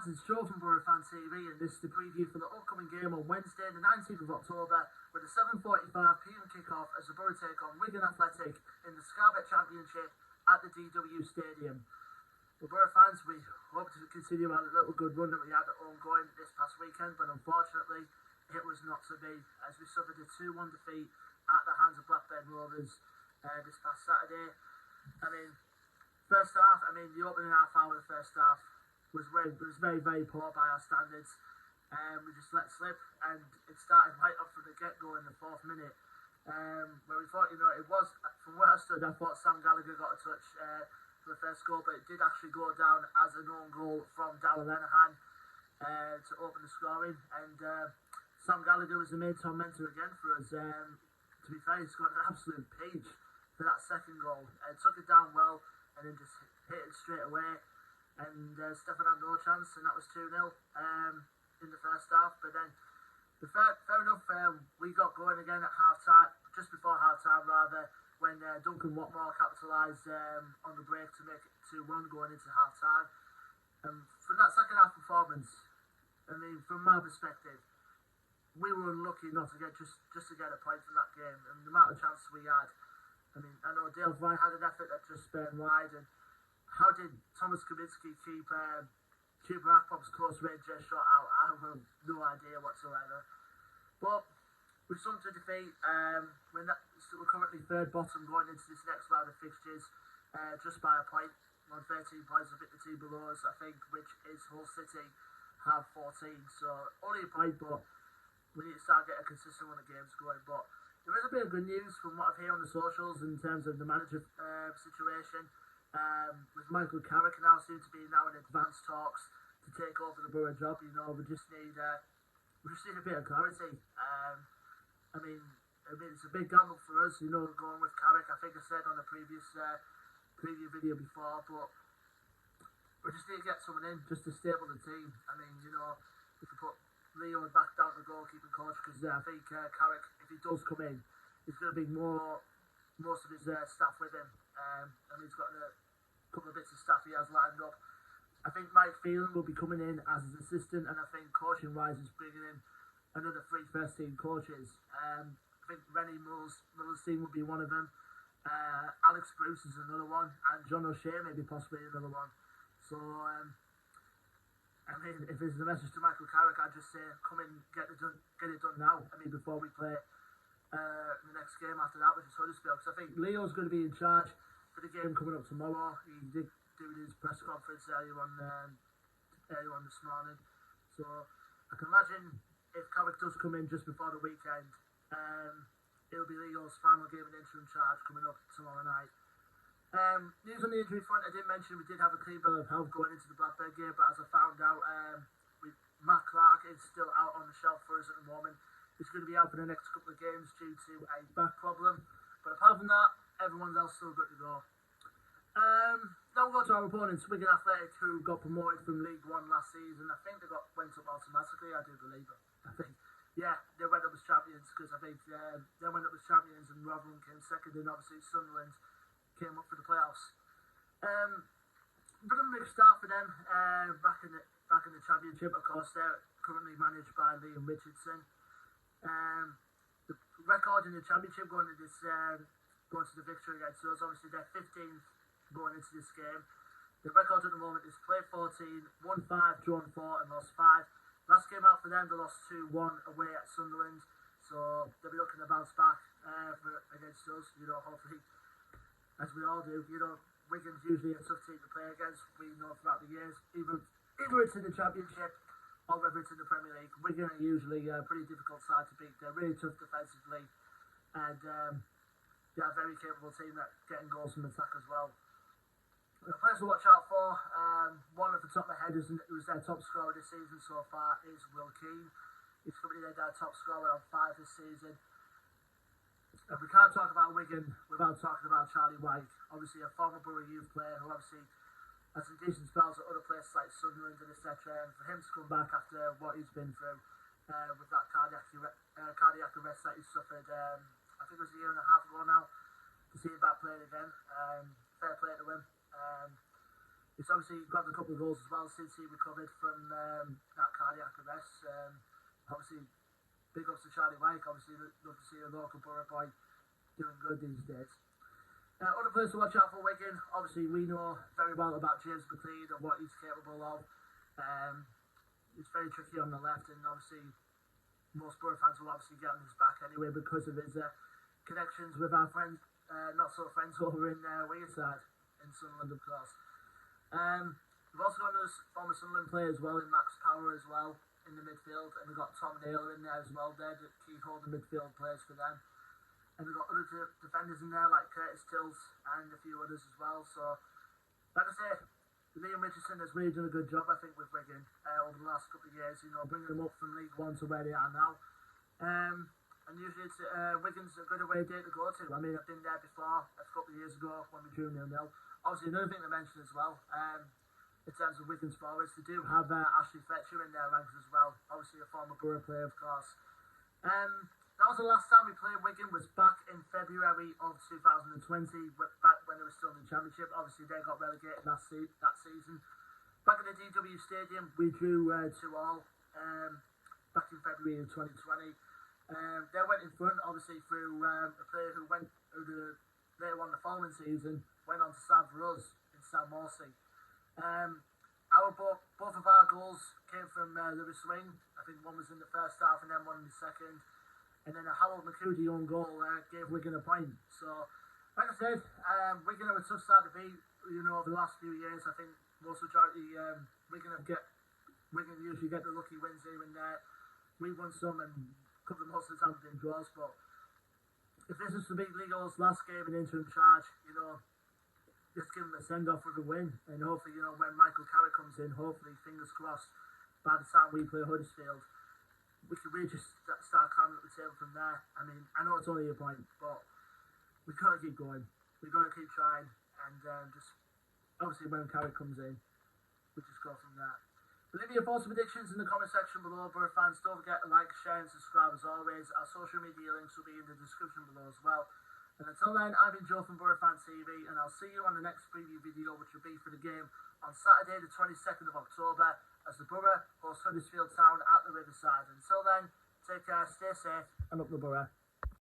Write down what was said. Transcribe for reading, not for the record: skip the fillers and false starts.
fans, it's Joe from Boro Fan TV, and this is the preview for the upcoming game on Wednesday the 19th of October with a 7:45pm kick-off as the Boro take on Wigan Athletic in the Scarbet Championship at the DW Stadium. Well, Boro fans, we hope to continue our little good run that we had at home going this past weekend, but unfortunately it was not to be as we suffered a 2-1 defeat at the hands of Blackburn Rovers this past Saturday. First half, the opening half hour of the first half was very, very poor by our standards. We just let slip, and it started right up from the get-go in the 4th minute, where we thought, it was, from where I stood, I thought Sam Gallagher got a touch for the first goal, but it did actually go down as an own goal from Darrell Lenihan to open the scoring, and Sam Gallagher was the main tormentor again for us. To be fair, he's got an absolute peach for that second goal. Took it down well, and then just hit it straight away. And Stefan had no chance, and that was 2-0 in the first half. But then, fair enough, we got going again at half-time, just before half-time rather, when Duncan Watmore capitalised on the break to make it 2-1 going into half-time. From that second half performance, from my perspective, we were unlucky not to get just to get a point from that game. And the amount of chances we had, I know Dale Fry had an effort that just spun wide, and how did Thomas Kaminsky keep Akpom's close range shot out? I have no idea whatsoever. But with some to defeat, we're currently third bottom going into this next round of fixtures, just by a point. On 13 points, a bit the team below us, I think, which is Hull City have 14. So only a point, but we need to start getting a consistent run of games going. But there is a bit of good news from what I've heard on the socials in terms of the manager situation. With Michael Carrick now seems to be in advanced talks to take over the Borough job. We just need a bit of clarity. It's a big gamble for us, going with Carrick. I think I said on a previous preview video before, but we just need to get someone in just to stable the team. We could put Leo back down the goalkeeping coach, because I think Carrick, if he does come in, he's going to be most of his staff with him. He's got a couple of bits of staff he has lined up. I think Mike Phelan will be coming in as his assistant, and I think coaching-wise he's bringing in another 3 first-team coaches. I think Rennie Miller's team will be one of them. Alex Bruce is another one, and John O'Shea maybe possibly another one. So, if there's a message to Michael Carrick, I'd just say come in, get it done now. Before we play the next game after that, which is Huddersfield, because I think Leo's going to be in charge for the game coming up tomorrow. He did do his press conference earlier on this morning, so I can imagine if Carrick does come in just before the weekend, it'll be Leo's final game in interim charge coming up tomorrow night. News on the injury front, I did mention we did have a clean bill of health going into the Blackburn game, but as I found out, Matt Clark is still out on the shelf for us at the moment. He's going to be out for the next couple of games due to a back problem. But apart from that, everyone's else still good to go. Now we'll go to our opponents, Wigan Athletic, who got promoted from League One last season. I think they went up automatically, I do believe it. They went up as champions, because I think they went up as champions and Rotherham came second, and obviously Sunderland came up for the playoffs. Bit of a mixed start for them back in the championship. Of course, they're currently managed by Liam Richardson. The record in the championship going to the victory against us, obviously they're 15th going into this game. The record at the moment is played 14, won 5, drawn 4 and lost 5. Last game out for them, they lost 2-1 away at Sunderland, so they'll be looking to bounce back against us, hopefully, as we all do. Wigan's usually a tough team to play against. We know throughout the years, either it's in the championship or whether it's in the Premier League, Wigan are usually a pretty difficult side to beat. They're really tough defensively, and they're a very capable team at getting goals from attack as well. The players to watch out for, one at the top of my head who's their top scorer this season so far is Will Keane. He's currently their top scorer on 5 this season. We can't talk about Wigan without talking about Charlie White, obviously a former Borough youth player who obviously had some decent spells at other places like Sunderland and etc. And for him to come back after what he's been through with that cardiac arrest that he suffered, I think it was a year and a half ago now, to see him back playing again, fair play to him. He's obviously grabbed a couple of goals as well since he recovered from that cardiac arrest. Obviously, big ups to Charlie White. Obviously, love to see a local Boro boy doing good these days. Other players to watch out for Wigan. Obviously, we know very well about James McLean and what he's capable of. It's very tricky on the left, and obviously, most Boro fans will obviously get on his back anyway because of his connections with our friends, not so friends over in Wigan side in Sunderland, of course. We've also got another former Sunderland player as well in Max Power as well in the midfield, and we've got Tom Naylor in there as well. They're the key holding midfield players for them. And we've got other defenders in there like Curtis Tills and a few others as well. So, like I say, Liam Richardson has really done a good job, I think, with Wigan over the last couple of years. You know, bringing them up from League One to where they are now. And usually it's, Wigan's a good away day to go to. I mean, I've been there before a couple of years ago when we drew 0-0. Obviously, another thing to mention as well, in terms of Wigan's forwards, they do have Ashley Fletcher in their ranks as well. Obviously, a former Boro player, of course. That was the last time we played Wigan, was back in February of 2020, back when they were still in the Championship. Obviously, they got relegated that season. Back in the DW Stadium, we drew 2-2 back in February of 2020. They went in front, obviously, through a player who later on the following season went on to sign for us in Sam Morsey. Both of our goals came from Lewis Swing. I think one was in the first half and then one in the second. And then a Harold McCurdy own goal gave Wigan a point. So, like I said, Wigan are a tough side to beat. You know, over the last few years, I think most majority Wigan usually get the lucky wins here and there. We won some and covered most of the time in draws. But if this is to beat Lego's last game in interim charge, you know, just give them a send off with a win. And hopefully, you know, when Michael Carrick comes in, hopefully, fingers crossed, by the time we play Huddersfield, we can really just start climbing up the table from there. I mean, I know it's only a point, but we've got to keep going. We've got to keep trying, and just obviously when Carrick comes in, we just go from there. But leave your thoughts and predictions in the comment section below, Boro fans. Don't forget to like, share, and subscribe as always. Our social media links will be in the description below as well. And until then, I've been Joe from Boro Fan TV, and I'll see you on the next preview video, which will be for the game on Saturday, the 22nd of October, as the Boro host Huddersfield Town at the Riverside. Until then, take care, stay safe, and up the Boro.